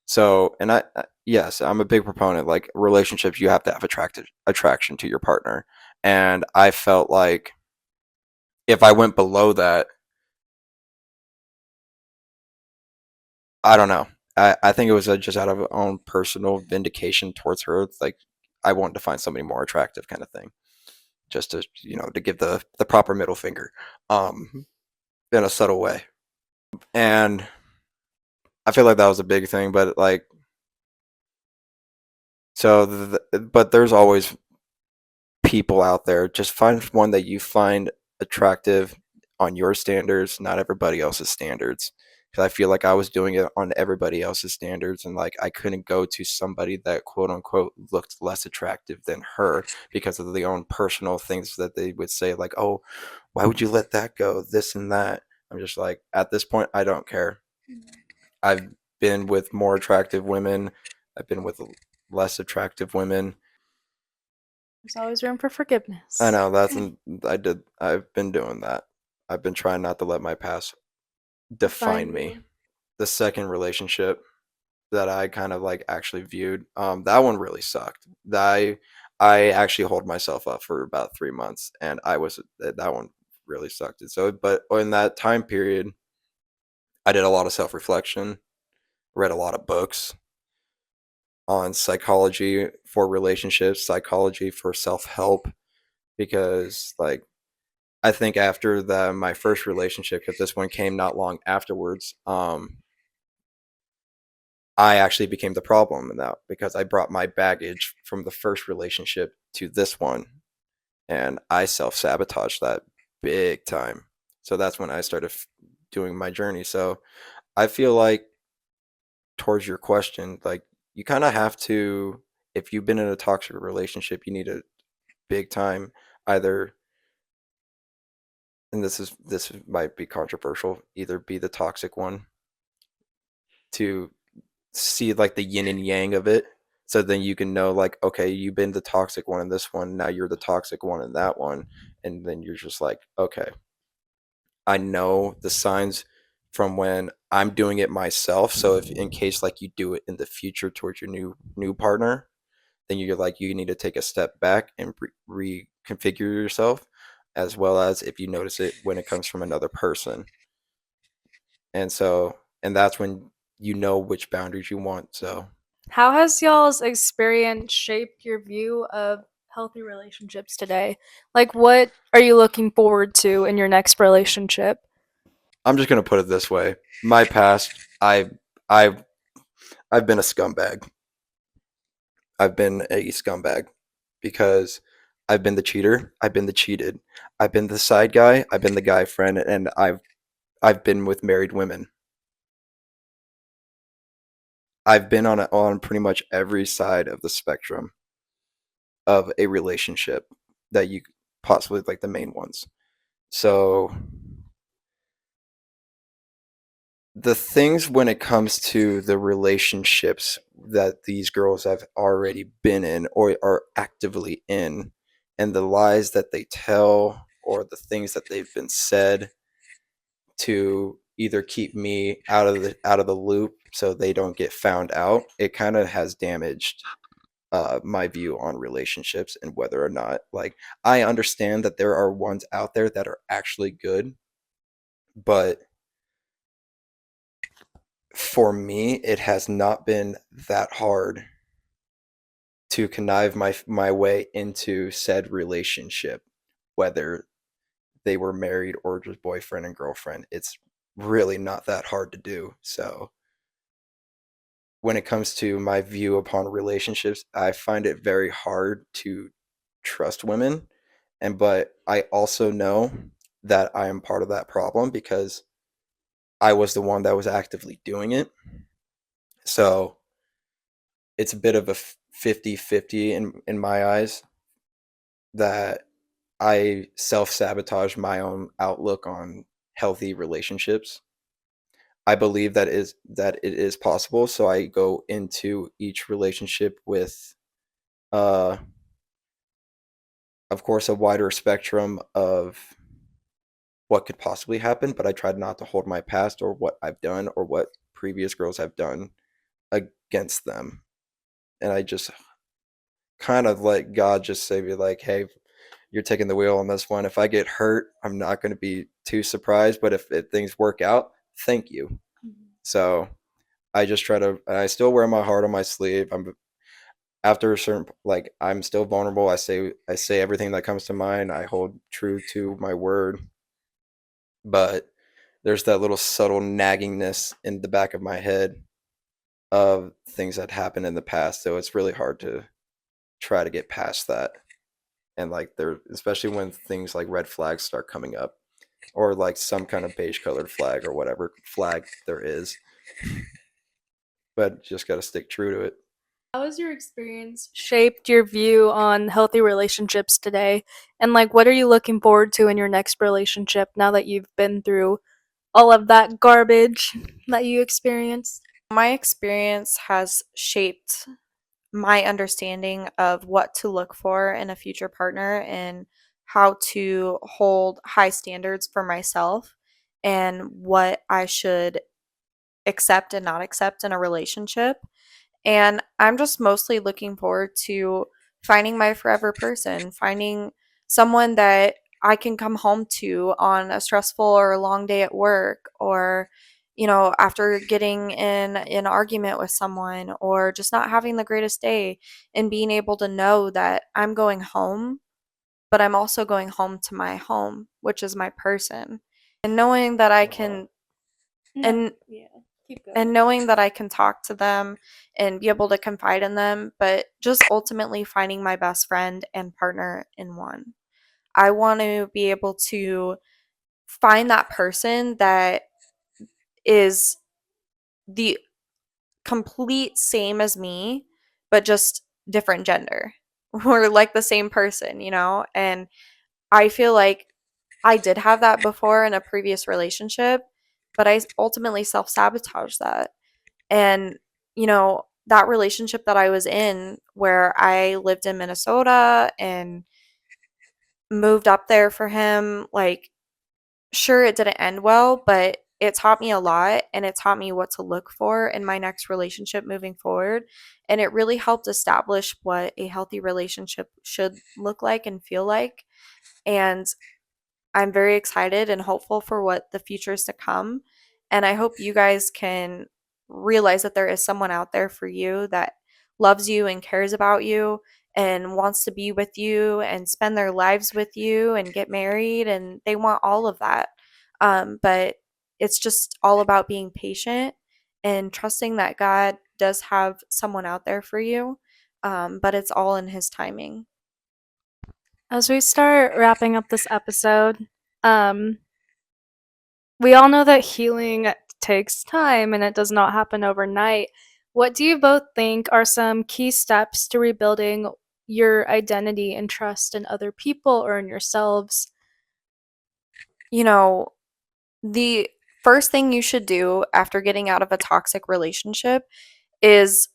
So, and yes, I'm a big proponent. Like relationships, you have to have attraction to your partner, And I felt like if I went below that, I don't know. I think it was just out of own personal vindication towards her. It's like I wanted to find somebody more attractive, kind of thing, just to to give the proper middle finger, in a subtle way. And I feel like that was a big thing, but like but there's always people out there. Just find one that you find attractive on your standards, not everybody else's standards. Because I feel like I was doing it on everybody else's standards, and like I couldn't go to somebody that quote unquote looked less attractive than her because of their own personal things that they would say, like, "Oh, why would you let that go?" This and that. I'm just like, at this point, I don't care. I've been with more attractive women. I've been with less attractive women. There's always room for forgiveness. I know I've been doing that. I've been trying not to let my past define me. The second relationship that I kind of like actually viewed, that one really sucked. I actually hold myself up for about 3 months, and that one really sucked. And so, but in that time period, I did a lot of self reflection, read a lot of books on psychology for relationships, psychology for self help, because like I think after my first relationship, because this one came not long afterwards, I actually became the problem in that because I brought my baggage from the first relationship to this one, and I self-sabotaged that big time. So that's when I started doing my journey. So I feel like, towards your question, like you kind of have to, if you've been in a toxic relationship, you need a big time either, and this might be controversial, either be the toxic one to see like the yin and yang of it, so then you can know like, okay, you've been the toxic one in this one, now you're the toxic one in that one, and then you're just like, okay, I know the signs from when I'm doing it myself, so if in case like you do it in the future towards your new partner, then you're like, you need to take a step back and reconfigure yourself, as well as if you notice it when it comes from another person. And that's when you know which boundaries you want. So How has y'all's experience shaped your view of healthy relationships today? Like, what are you looking forward to in your next relationship? I'm just gonna put it this way: my past, I've I've been a scumbag. I've been a scumbag because I've been the cheater. I've been the cheated. I've been the side guy. I've been the guy friend, and I've been with married women. I've been on pretty much every side of the spectrum of a relationship that you possibly, like, the main ones. So the things when it comes to the relationships that these girls have already been in or are actively in, and the lies that they tell or the things that they've been said to either keep me out of the loop so they don't get found out, it kind of has damaged my view on relationships, and whether or not, like, I understand that there are ones out there that are actually good, but for me, it has not been that hard to connive my way into said relationship, whether they were married or just boyfriend and girlfriend. It's really not that hard to do. So when it comes to my view upon relationships, I find it very hard to trust women. But I also know that I am part of that problem because I was the one that was actively doing it. So it's a bit of a 50-50 in my eyes, that I self-sabotage my own outlook on healthy relationships. I believe that it is possible, so I go into each relationship with, uh of course, a wider spectrum of what could possibly happen, but I tried not to hold my past or what I've done or what previous girls have done against them. And I just kind of let God just say, be like, hey, you're taking the wheel on this one. If I get hurt, I'm not going to be too surprised. But if things work out, thank you. So I just try to. I still wear my heart on my sleeve. I'm after a certain I'm still vulnerable. I say everything that comes to mind. I hold true to my word. But there's that little subtle naggingness in the back of my head of things that happened in the past. So it's really hard to try to get past that. And there, especially when things like red flags start coming up, or like some kind of beige colored flag or whatever flag there is. But just got to stick true to it. How has your experience shaped your view on healthy relationships today? And what are you looking forward to in your next relationship now that you've been through all of that garbage that you experienced? My experience has shaped my understanding of what to look for in a future partner and how to hold high standards for myself and what I should accept and not accept in a relationship. And I'm just mostly looking forward to finding my forever person, finding someone that I can come home to on a stressful or a long day at work, or, after getting in an argument with someone, or just not having the greatest day, and being able to know that I'm going home, but I'm also going home to my home, which is my person. And knowing that I can and Yeah, keep going. and knowing that I can talk to them and be able to confide in them, but just ultimately finding my best friend and partner in one. I want to be able to find that person that is the complete same as me, but just different gender. We're like the same person, And I feel like I did have that before in a previous relationship, but I ultimately self sabotaged that. And, that relationship that I was in where I lived in Minnesota and moved up there for him, sure, it didn't end well, but it taught me a lot and it taught me what to look for in my next relationship moving forward. And it really helped establish what a healthy relationship should look like and feel like. And I'm very excited and hopeful for what the future is to come. And I hope you guys can realize that there is someone out there for you that loves you and cares about you and wants to be with you and spend their lives with you and get married. And they want all of that. But it's just all about being patient and trusting that God does have someone out there for you. But it's all in His timing. As we start wrapping up this episode, um, we all know that healing takes time and it does not happen overnight. What do you both think are some key steps to rebuilding your identity and trust in other people or in yourselves? The first thing you should do after getting out of a toxic relationship is,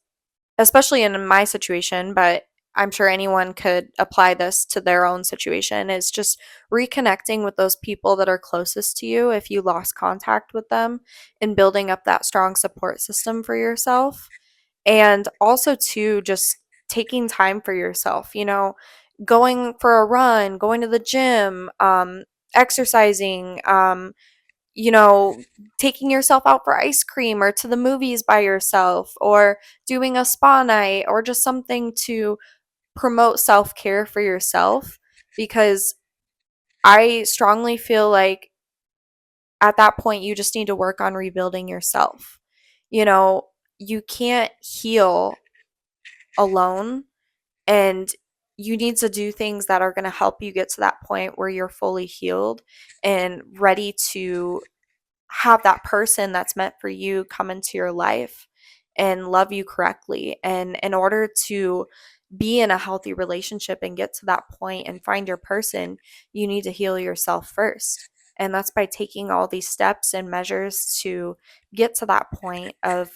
especially in my situation, but I'm sure anyone could apply this to their own situation, is just reconnecting with those people that are closest to you if you lost contact with them and building up that strong support system for yourself. And also, too, just taking time for yourself, going for a run, going to the gym, exercising, you know, taking yourself out for ice cream or to the movies by yourself or doing a spa night or just something to promote self care for yourself. Because I strongly feel like at that point, you just need to work on rebuilding yourself. You know, you can't heal alone, and you need to do things that are going to help you get to that point where you're fully healed and ready to have that person that's meant for you come into your life and love you correctly. And in order to be in a healthy relationship and get to that point and find your person, you need to heal yourself first. And that's by taking all these steps and measures to get to that point of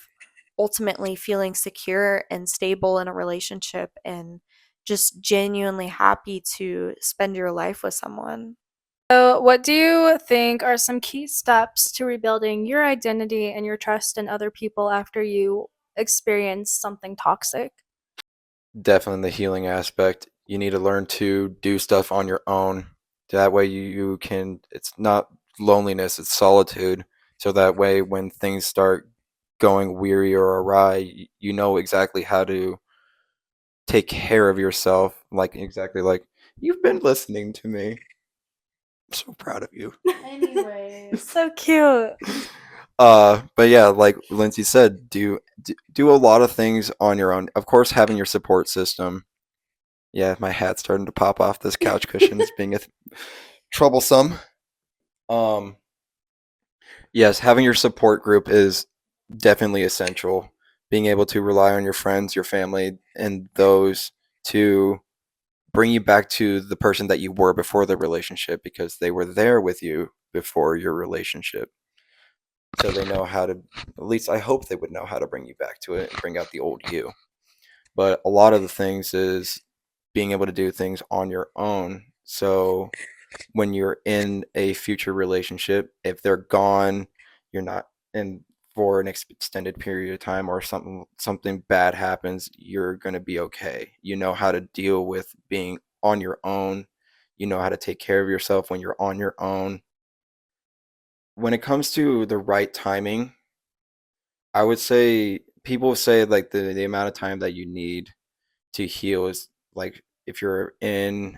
ultimately feeling secure and stable in a relationship and just genuinely happy to spend your life with someone. So, what do you think are some key steps to rebuilding your identity and your trust in other people after you experience something toxic? Definitely the healing aspect. You need to learn to do stuff on your own. That way you can, it's not loneliness, it's solitude. So that way when things start going weary or awry, you know exactly how to take care of yourself. Like exactly like you've been listening to me. I'm so proud of you. Anyways, so cute. But yeah, like Lindsay said, do a lot of things on your own. Of course, having your support system. Yeah, my hat's starting to pop off this couch cushion. It's being troublesome. Um, yes, having your support group is definitely essential. Being able to rely on your friends, your family, and those to bring you back to the person that you were before the relationship because they were there with you before your relationship. So they know how to, at least I hope they would know how to bring you back to it and bring out the old you. But a lot of the things is being able to do things on your own. So when you're in a future relationship, if they're gone, you're not in for an extended period of time or something bad happens, you're going to be okay. You know how to deal with being on your own. You know how to take care of yourself when you're on your own. When it comes to the right timing, I would say people say like the amount of time that you need to heal is like if you're in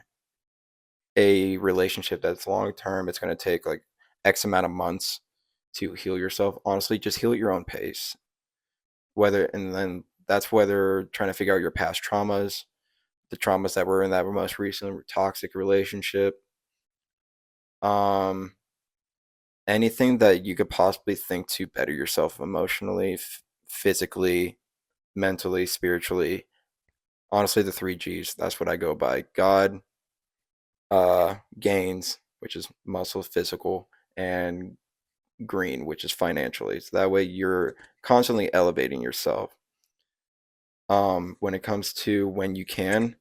a relationship that's long term, it's going to take like X amount of months to heal yourself. Honestly, just heal at your own pace. Whether, and then that's whether trying to figure out your past traumas, the traumas that were in that most recent toxic relationship, um, anything that you could possibly think to better yourself emotionally, physically, mentally, spiritually. Honestly, the three G's. That's what I go by. God, gains, which is muscle, physical, and green, which is financially. So that way you're constantly elevating yourself. When it comes to when you can,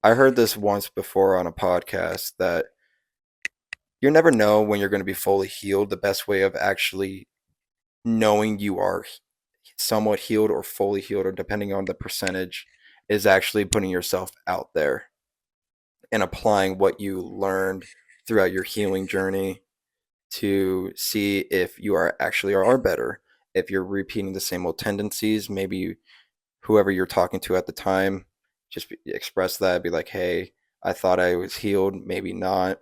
I heard this once before on a podcast that you never know when you're going to be fully healed. The best way of actually knowing you are somewhat healed or fully healed, or depending on the percentage, is actually putting yourself out there and applying what you learned throughout your healing journey to see if you are actually are better. If you're repeating the same old tendencies, maybe whoever you're talking to at the time, just express that. Be like, hey, I thought I was healed, maybe not.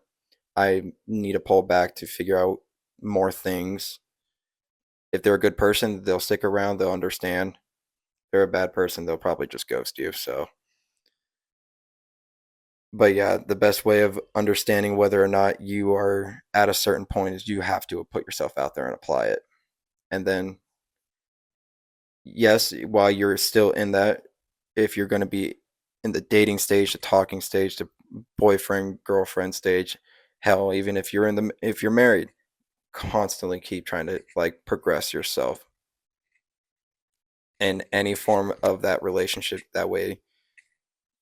I need to pull back to figure out more things. If they're a good person, they'll stick around, they'll understand. If they're a bad person, they'll probably just ghost you. So, but yeah, the best way of understanding whether or not you are at a certain point is you have to put yourself out there and apply it. And then yes, while you're still in that, if you're going to be in the dating stage, the talking stage, the boyfriend, girlfriend stage, hell, even if you're married, constantly keep trying to like progress yourself in any form of that relationship. That way,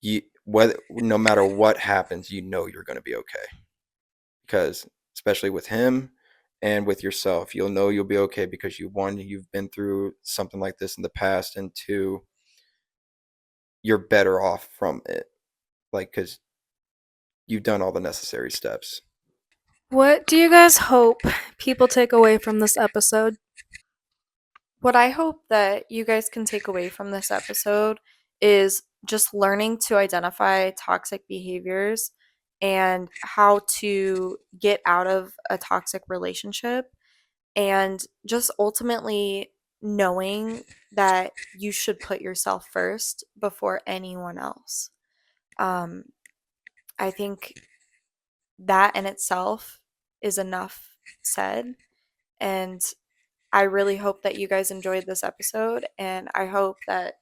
you whether no matter what happens, you know you're going to be okay. Because especially with him and with yourself, you'll know you'll be okay because you've been through something like this in the past, and two, you're better off from it. Like, because you've done all the necessary steps. What do you guys hope people take away from this episode? What I hope that you guys can take away from this episode is just learning to identify toxic behaviors and how to get out of a toxic relationship, and just ultimately knowing that you should put yourself first before anyone else. Um, I think that in itself is enough said. And I really hope that you guys enjoyed this episode. And I hope that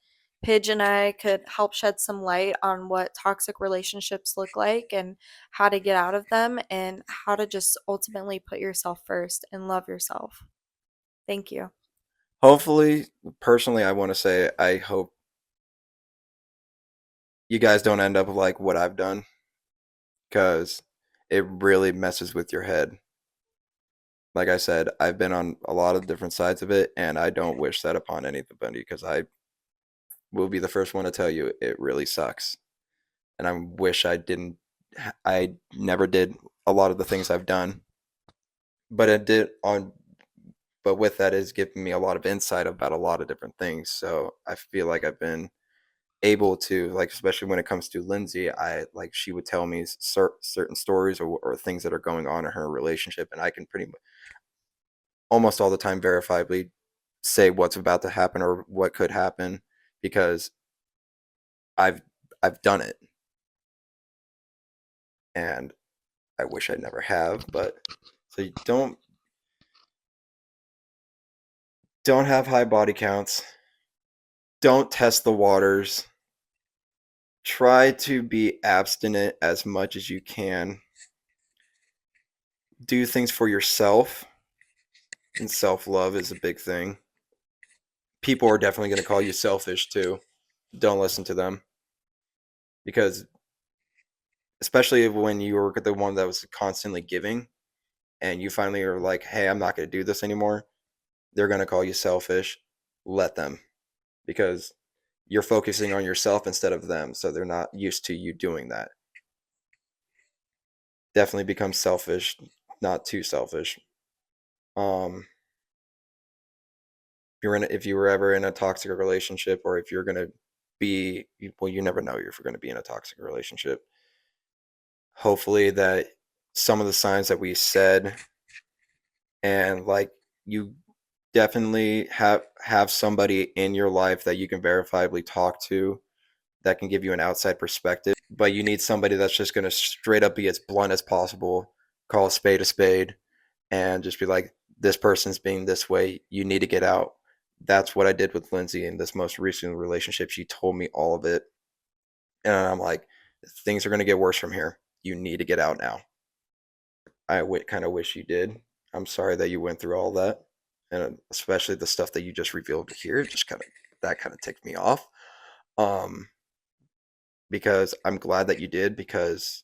Pidge and I could help shed some light on what toxic relationships look like and how to get out of them and how to just ultimately put yourself first and love yourself. Thank you. Hopefully, personally, I want to say I hope you guys don't end up like what I've done because it really messes with your head. Like I said, I've been on a lot of different sides of it, and I don't wish that upon anybody because I will be the first one to tell you it really sucks. and I wish I never did a lot of the things I've done, but it did on. But with that, it's given me a lot of insight about a lot of different things. So I feel like I've been able to, like, especially when it comes to Lindsie, I like she would tell me certain stories or things that are going on in her relationship, and I can pretty much almost all the time verifiably say what's about to happen or what could happen because I've I've done it, and I wish I never have. But so you don't have high body counts. Don't test the waters. Try to be abstinent as much as you can. Do things for yourself, and self-love is a big thing. People are definitely going to call you selfish too. Don't listen to them because especially when you were the one that was constantly giving and you finally are like, "Hey, I'm not going to do this anymore." They're going to call you selfish. Let them because you're focusing on yourself instead of them, so they're not used to you doing that. Definitely become selfish, not too selfish. If you were ever in a toxic relationship, or if you're gonna be, well, you never know if you're gonna be in a toxic relationship. Hopefully that some of the signs that we said, and like you definitely have somebody in your life that you can verifiably talk to that can give you an outside perspective, but you need somebody that's just gonna straight up be as blunt as possible, call a spade, and just be like, this person's being this way, you need to get out. That's what I did with Lindsie in this most recent relationship. She told me all of it, and I'm like, things are going to get worse from here. You need to get out now. Kind of wish you did. I'm sorry that you went through all that, and especially the stuff that you just revealed here. Just kind of ticked me off. Because I'm glad that you did. Because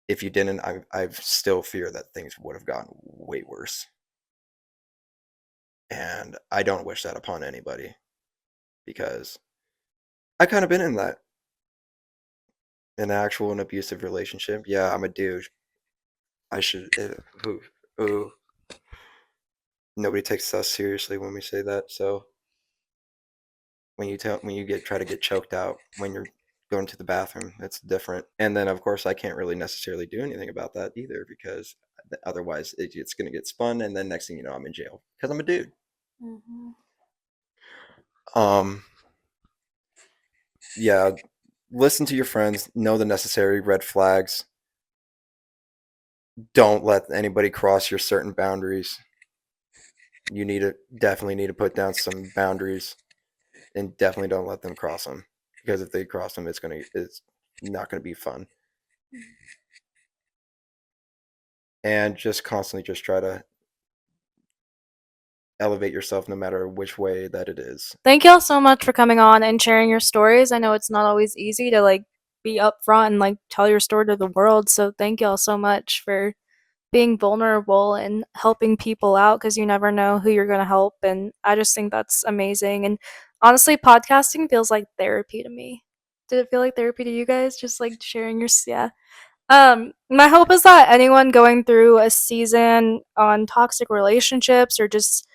if you didn't, I still fear that things would have gotten way worse. And I don't wish that upon anybody because I kind of been in that, an actual and abusive relationship. Yeah, I'm a dude. I should. Ooh, nobody takes us seriously when we say that. So when you try to get choked out when you're going to the bathroom, it's different. And then of course I can't really necessarily do anything about that either because otherwise it's going to get spun, and then next thing you know I'm in jail because I'm a dude. Mm-hmm. Yeah, listen to your friends, know the necessary red flags. Don't let anybody cross your certain boundaries. You definitely need to put down some boundaries, and definitely don't let them cross them, because if they cross them, it's not gonna be fun. And just constantly just try to elevate yourself no matter which way that it is. Thank y'all so much for coming on and sharing your stories. I know it's not always easy to like be upfront and like tell your story to the world. So thank y'all so much for being vulnerable and helping people out because you never know who you're going to help. And I just think that's amazing. And honestly, podcasting feels like therapy to me. Did it feel like therapy to you guys? Just like sharing your, yeah. My hope is that anyone going through a season on toxic relationships or just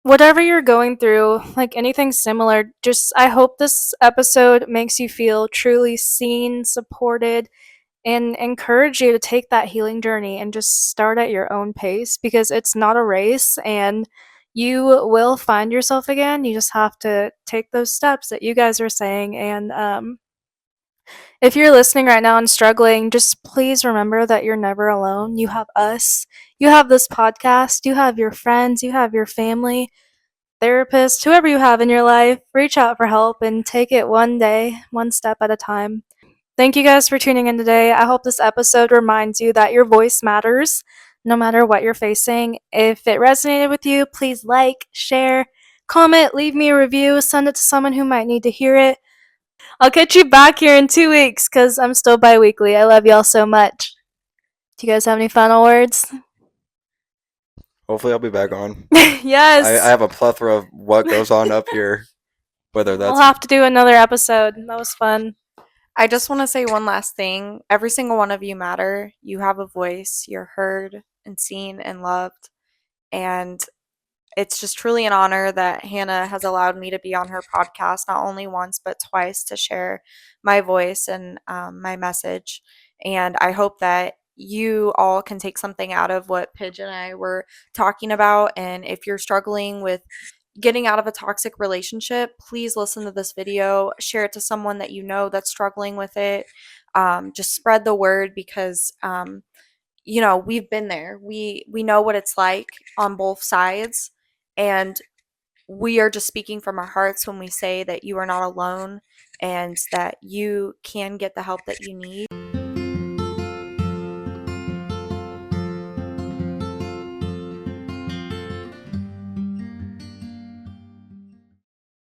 whatever you're going through, like anything similar, just I hope this episode makes you feel truly seen, supported, and encourage you to take that healing journey and just start at your own pace because it's not a race and you will find yourself again. You just have to take those steps that you guys are saying. And if you're listening right now and struggling, just please remember that you're never alone. You have us, you have this podcast, you have your friends, you have your family, therapist, whoever you have in your life. Reach out for help and take it one day, one step at a time. Thank you guys for tuning in today. I hope this episode reminds you that your voice matters no matter what you're facing. If it resonated with you, please like, share, comment, leave me a review, send it to someone who might need to hear it. I'll catch you back here in 2 weeks because I'm still bi weekly. I love y'all so much. Do you guys have any final words? Hopefully I'll be back on. Yes. I have a plethora of what goes on up here, whether We'll that's have to do another episode. That was fun. I just want to say one last thing. Every single one of you matter. You have a voice. You're heard and seen and loved. And it's just truly an honor that Hannah has allowed me to be on her podcast, not only once, but twice, to share my voice and my message. And I hope that you all can take something out of what Pigeon and I were talking about. And if you're struggling with getting out of a toxic relationship, please listen to this video, share it to someone that you know that's struggling with it. Just spread the word, because we've been there. We know what it's like on both sides, and we are just speaking from our hearts when we say that you are not alone and that you can get the help that you need.